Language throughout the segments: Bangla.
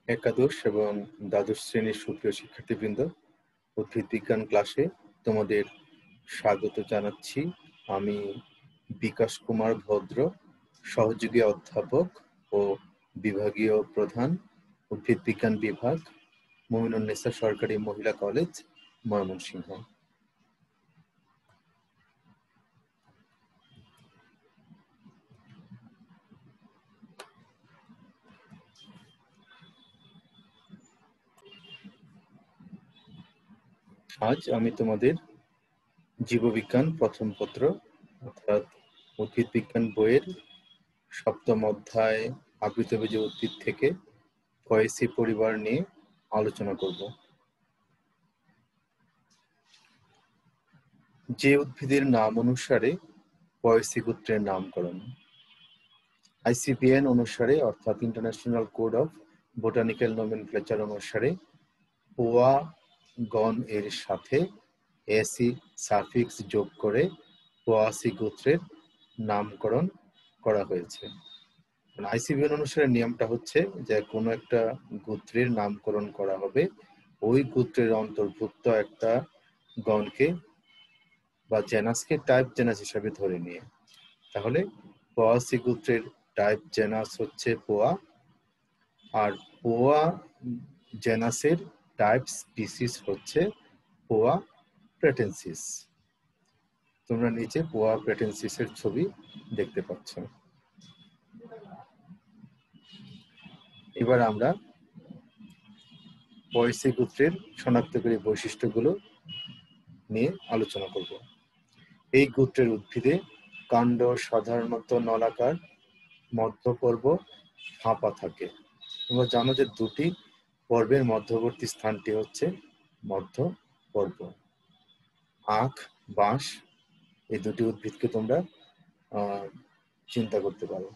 একাদশ এবং দ্বাদশ শ্রেণীর সুপ্রিয় শিক্ষার্থীবৃন্দ, উদ্ভিদ বিজ্ঞান ক্লাসে তোমাদের স্বাগত জানাচ্ছি। আমি বিকাশ কুমার ভদ্র, সহযোগী অধ্যাপক ও বিভাগীয় প্রধান, উদ্ভিদ বিজ্ঞান বিভাগ, মুমিনুন্নেছা সরকারি মহিলা কলেজ, ময়মনসিংহ। আজ আমি তোমাদের জীববিজ্ঞান প্রথম পত্র অর্থাৎ উদ্ভিদ বিজ্ঞান বইয়ের সপ্তম অধ্যায় আবৃতবীজ উদ্ভিদ থেকে পয়েসি পরিবার নিয়ে আলোচনা করব। যে উদ্ভিদের নাম অনুসারে পয়েসি গোত্রের নামকরণ। ICPN অনুসারে অর্থাৎ international code of botanical nomenclature অনুসারে পোয়া গণ এর সাথে এসি সাফিক্স যোগ করে পোয়াসি গোত্রের নামকরণ করা হয়েছে। ICPN অনুসারে নিয়মটা হচ্ছে যে কোনো একটা গোত্রের নামকরণ করা হবে ওই গোত্রের অন্তর্ভুক্ত একটা গণকে বা জেনাসকে টাইপ জেনাস হিসাবে ধরে নিয়ে। তাহলে পোয়াসি গোত্রের টাইপ জেনাস হচ্ছে পোয়া, আর পোয়া জেনাসের টাইপ স্পিসিস হচ্ছে পোয়া প্রেটেন্সিস। তোমরা নিচে পোয়া প্রেটেন্সিসের ছবি দেখতে পাচ্ছ। এবার আমরা পয়েসি গোত্রের শনাক্তকারী বৈশিষ্ট্যগুলো নিয়ে আলোচনা করব। এই গোত্রের উদ্ভিদে কাণ্ড সাধারণত নলাকার, মধ্যপর্ব ফাঁপা থাকে। তোমরা জানো যে দুটি পর্বের মধ্যবর্তী স্থানটি হচ্ছে মধ্য পর্ব। আখ, বাঁশ এই দুটি উদ্ভিদকে তোমরা চিন্তা করতে পারো।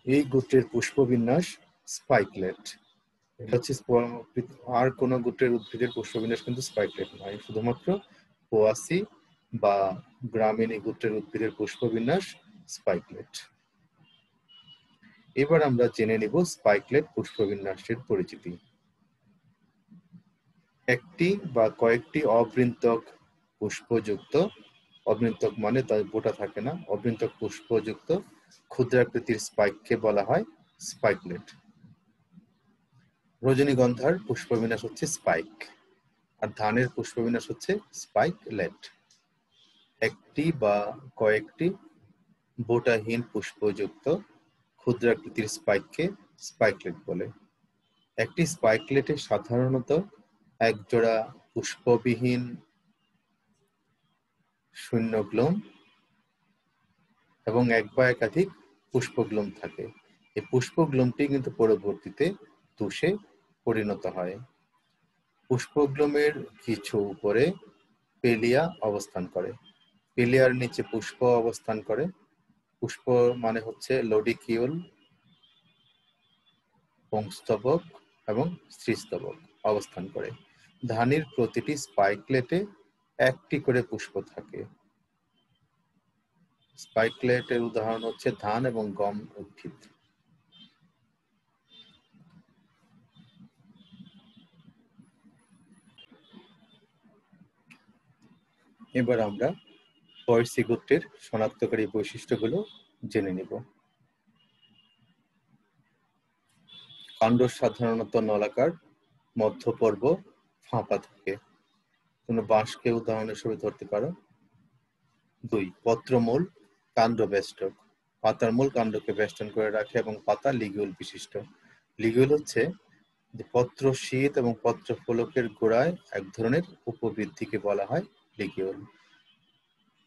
এই গোত্রের পুষ্পবিন্যাস স্পাইকলেট। এটা হচ্ছে আর কোন গোত্রের উদ্ভিদের পুষ্পবিন্যাস কিন্তু স্পাইকলেট নয়, শুধুমাত্র পোয়াসি বা গ্রামিনী গোত্রের উদ্ভিদের পুষ্পবিন্যাস স্পাইকলেট। এবার আমরা জেনে নিব স্পাইকলেট পুষ্পবিন্যাসের পরিচিতি। একটি বা কয়েকটি অবৃন্তক পুষ্পযুক্ত, অবৃন্তক মানে তার বোটা থাকে না, অবৃন্তক পুষ্পযুক্ত ক্ষুদ্রাকৃতির স্পাইককে বলা হয় স্পাইকলেট। রজনীগন্ধার পুষ্পবিন্যাস হচ্ছে স্পাইক, আর ধানের পুষ্পবিন্যাস হচ্ছে স্পাইকলেট। একটি বা কয়েকটি বোটাহীন পুষ্পযুক্ত ক্ষুদ্রাকৃতির স্পাইককে স্পাইকলেট বলে। একটি স্পাইকলেটে সাধারণত একজোড়া পুষ্পবিহীন শূন্যগ্লোম এবং এক বা একাধিক পুষ্পগ্লোম থাকে। এই পুষ্পগ্লোমটি কিন্তু পরবর্তীতে তুষে পরিণত হয়। পুষ্পগ্লোমের কিছু উপরে পেলিয়া অবস্থান করে, পেলিয়ার নিচে পুষ্প অবস্থান করে। পুষ্প মানে হচ্ছে লোডিকিউল, পুংস্তবক এবং স্ত্রীস্তবক অবস্থান করে। ধানের প্রতিটি স্পাইকলেটে একটি করে পুষ্প থাকে। স্পাইকলেটের উদাহরণ হচ্ছে ধান এবং গম উদ্ভিদ। এবার আমরা পয়েসি গোত্রের শনাক্তকারী বৈশিষ্ট্যগুলো জেনে নিব। কাণ্ড সাধারণত নলাকার, মধ্যপর্ব ফাঁপা থাকে। তোমরা বাঁশকে উদাহরণ হিসেবে ধরতে পারো। 2. পত্রমূল কাণ্ড বেষ্টক, পাতার মূল কাণ্ডকে বেষ্টন করে রাখে এবং পাতা লিগিউল বিশিষ্ট। লিগিউল হচ্ছে যে পত্র শীত এবং পত্র ফলকের গোড়ায় এক ধরনের উপবৃদ্ধিকে বলা হয় লিগিউল।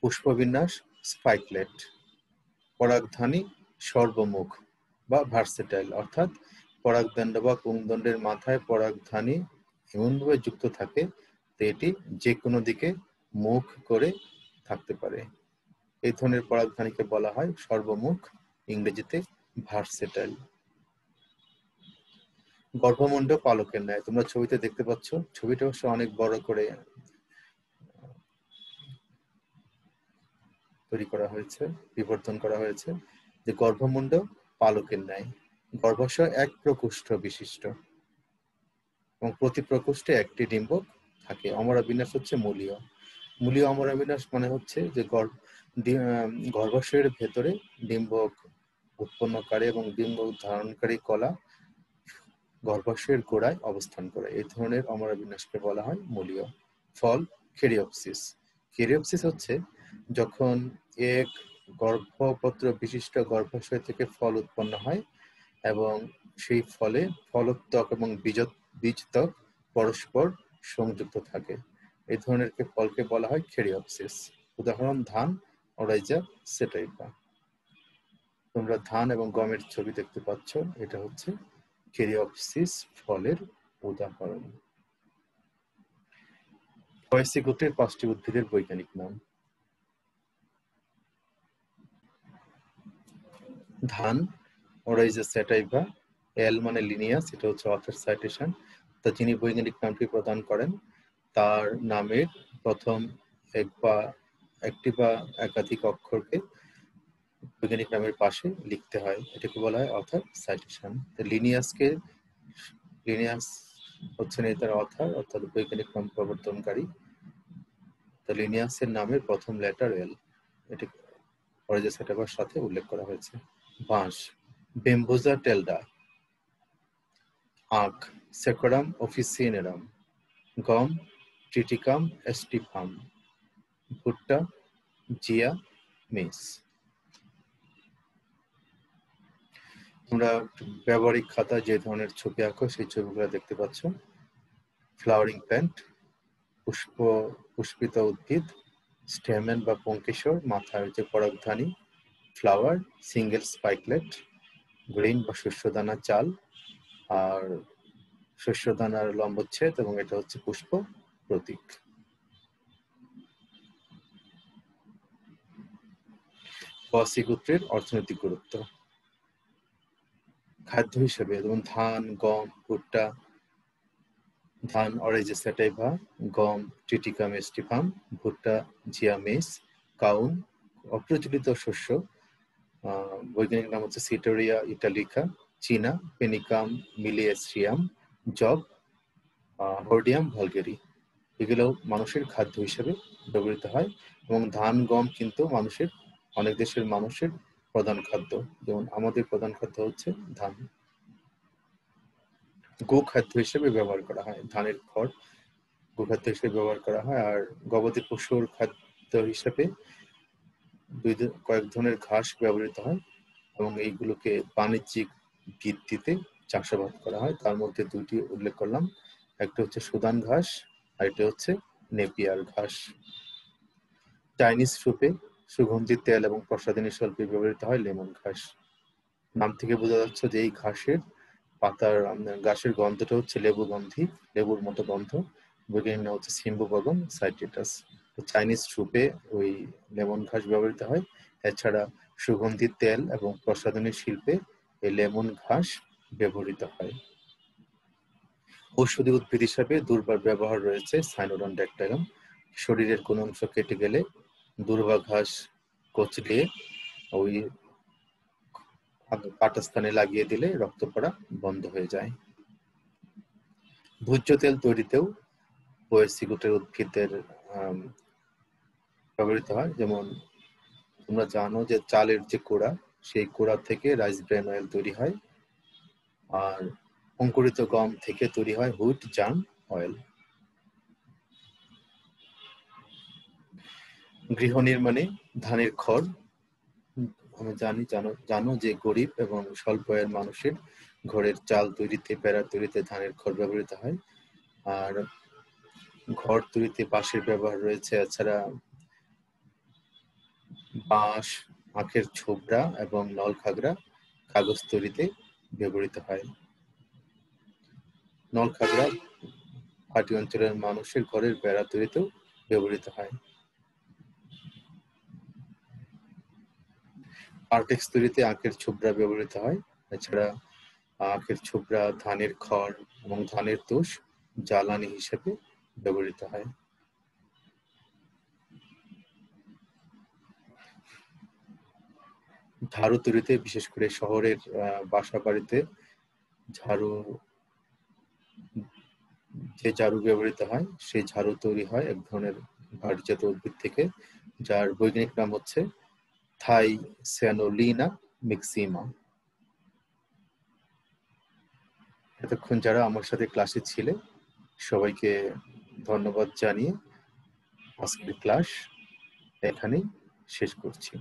পুষ্পবিন্যাস স্পাইকলেট। পরাগধানী সর্বমুখ বা ভার্সেটাইল, অর্থাৎ পরাগদণ্ড বা পুংদণ্ডের মাথায় পরাগধানী এমনভাবে যুক্ত থাকে যে এটি যে কোনো দিকে মুখ করে থাকতে পারে। এই ধরনের পরাগধানীকে বলা হয় সর্বমুখ, ইংরেজিতে ভার্সেটাইল। গর্ভমুণ্ড পালকের ন্যায়, তোমরা ছবিতে দেখতে পাচ্ছ। ছবিটা অবশ্য অনেক বড় করে তৈরি করা হয়েছে, বিবর্ধন করা হয়েছে। যে গর্ভমুণ্ড পালকের ন্যায়। গর্ভাশয় এক প্রকোষ্ঠ বিশিষ্ট এবং প্রতি প্রকোষ্ঠে একটি ডিম্বক থাকে। অমরাবিন্যাস হচ্ছে মূলীয়। মূলীয় অমরাবিন্যাস মানে হচ্ছে যে গর্ভাশয়ের ভেতরে ডিম্বক উৎপন্নকারী এবং ডিম্বক ধারণকারী কলা গর্ভাশয়ের গোড়ায় অবস্থান করে। এই ধরনের অমরাবিন্যাসকে বলা হয় মূলীয়। ফল ক্যারিওপসিস। ক্যারিওপসিস হচ্ছে যখন এক গর্ভপত্র বিশিষ্ট গর্ভাশয় থেকে ফল উৎপন্ন হয় এবং সেই ফলে ফলোত্বক এবং বীজত্বক পরস্পর সংযুক্ত থাকে। এই ধরনের ফলকে বলা হয় ক্যারিওপসিস। উদাহরণ ধান, ওরাইজা, সেটাইপা। তোমরা ধান এবং গমের ছবি দেখতে পাচ্ছ, এটা হচ্ছে ক্যারিওপসিস ফলের উদাহরণ। পয়েসি গোত্রের 5টি উদ্ভিদের বৈজ্ঞানিক নাম। ধান, ওরাইজা সেটাইভা। এল মানে লিনিয়াস, এটা হচ্ছে অথর সাইটেশন। তা যিনি বৈজ্ঞানিক নামটি প্রদান করেন তার নামের প্রথম একটি বা একাধিক অক্ষরকে বৈজ্ঞানিক নামের পাশে লিখতে হয়, এটাকে বলা হয় অথর সাইটেশন। লিনিয়াস হচ্ছেন তার অথর, অর্থাৎ বৈজ্ঞানিক নাম প্রবর্তনকারী। তো লিনিয়াসের নামের প্রথম লেটার এল, এটি ওরাইজা সেটাইভার সাথে উল্লেখ করা হয়েছে। বাঁশ, বেম্বুজা টেলডা। আখ, সেকোরাম অফিসিনেরাম। গম, ট্রিটিকাম এস্টিফাম। ভুট্টা, জিয়া মেস। তোমরা ব্যবহারিক খাতা যে ধরনের ছবি আঁকো সেই ছবিগুলো দেখতে পাচ্ছ। ফ্লাওয়ারিং প্ল্যান্ট, পুষ্পিত উদ্ভিদ। স্টেমেন বা পুংকেশর, মাথার যে পরাগধানী। Flower, single spikelet. গ্রিন বা শস্যদানা চাল, আর শস্যদানার লম্বচ্ছেদ, এবং এটা হচ্ছে পুষ্প প্রতীক। পয়েসি গোত্রের অর্থনৈতিক গুরুত্ব। খাদ্য হিসেবে যেমন ধান, গম, ভুট্টা। ধান ওরাইজা সেটাইভা, গম ট্রিটিকাম এস্টিফাম, ভুট্টা জিয়া মেস, কাউন অপ্রচলিত শস্য, বৈজ্ঞানিক নাম হচ্ছে সিটোরিয়া ইটালিকা, চীনা পেনিকাম মিলিয়েস্ট্রিয়াম, জব হোর্ডিয়াম ভালগেরি। এগুলো মানুষের খাদ্য হিসেবে ব্যবহৃত হয় এবং ধান গম কিন্তু অনেক দেশের মানুষের প্রধান খাদ্য। যেমন আমাদের প্রধান খাদ্য হচ্ছে ধান। গোখাদ্য হিসেবে ব্যবহার করা হয়, ধানের খড় গোখাদ্য হিসেবে ব্যবহার করা হয়। আর গবাদি পশুর খাদ্য হিসেবে কয়েক ধরনের ঘাস ব্যবহৃত হয় এবং এইগুলোকে বাণিজ্যিক ভিত্তিতে চাষাবাদ করা হয়। তার মধ্যে দুইটি উল্লেখ করলাম, একটা হচ্ছে সুদান ঘাস আর একটা হচ্ছে নেপিয়ার ঘাস। চাইনিজ স্যুপে সুগন্ধি তেল এবং প্রসাধনী শিল্পে ব্যবহৃত হয় লেমন ঘাস। নাম থেকে বোঝা যাচ্ছে যে এই ঘাসের গন্ধটা হচ্ছে লেবুর মতো গন্ধ। বৈজ্ঞানিক নাম হচ্ছে সিম্বোবগম সাইটিটাস। চাইনিজ স্যুপে ওই লেমন ঘাস ব্যবহৃত হয়। এছাড়া সুগন্ধি তেল এবং প্রসাধনী শিল্পে এই লেমন ঘাস ব্যবহৃত হয়। ঔষধি উদ্ভিদ হিসাবে দুর্বার ব্যবহার রয়েছে সাইনোডন ড্যাকটাইলাম। শরীরের কোন অংশ কেটে গেলে দুর্বা ঘাস কচলিয়ে ওই কাটা স্থানে লাগিয়ে দিলে রক্ত পড়া বন্ধ হয়ে যায়। ভোজ্য তেল তৈরিতেও পয়েসি গোত্রের উদ্ভিদের ব্যবহৃত হয়। যেমন তোমরা জানো যে চালের যে কোড়া, সেই কোড়া থেকে রাইস ব্রেন অয়েল তৈরি হয়। আর অঙ্কুরিত গম থেকে তৈরি হয় হুইট জার্ম অয়েল। গৃহ নির্মাণে ধানের খড়, আমি জানো যে গরিব এবং স্বল্প আয়ের মানুষের ঘরের চাল তৈরিতে, বেড়া তৈরিতে ধানের খড় ব্যবহৃত হয়। আর ঘর তৈরিতে বাঁশের ব্যবহার রয়েছে। এছাড়া বাঁশ, আখের ছোবড়া এবং নলখাগড়া কাগজ তৈরিতে ব্যবহৃত হয়। নলখাগড়া পাহাড়ি অঞ্চলের মানুষের ঘরের বেড়া তৈরিতেও ব্যবহৃত হয়। পার্টেক্স তৈরিতে আখের ছোবড়া ব্যবহৃত হয়। এছাড়া আখের ছোবড়া, ধানের খড় এবং ধানের তুষ জ্বালানি হিসেবে ব্যবহৃত হয়। ঝাড়ু তৈরিতে, বিশেষ করে শহরের বাসা বাড়িতে ঝাড়ু, যে ঝাড়ু ব্যবহৃত হয় সেই ঝাড়ু তৈরি হয় এক ধরনের বাড়িজাত উদ্ভিদ থেকে, যার বৈজ্ঞানিক নাম হচ্ছে থাইসিয়ানোলিনা মিক্সিমা। এতক্ষণ যারা আমার সাথে ক্লাসে ছিলে সবাইকে ধন্যবাদ জানিয়ে আজকের ক্লাস এখানেই শেষ করছি।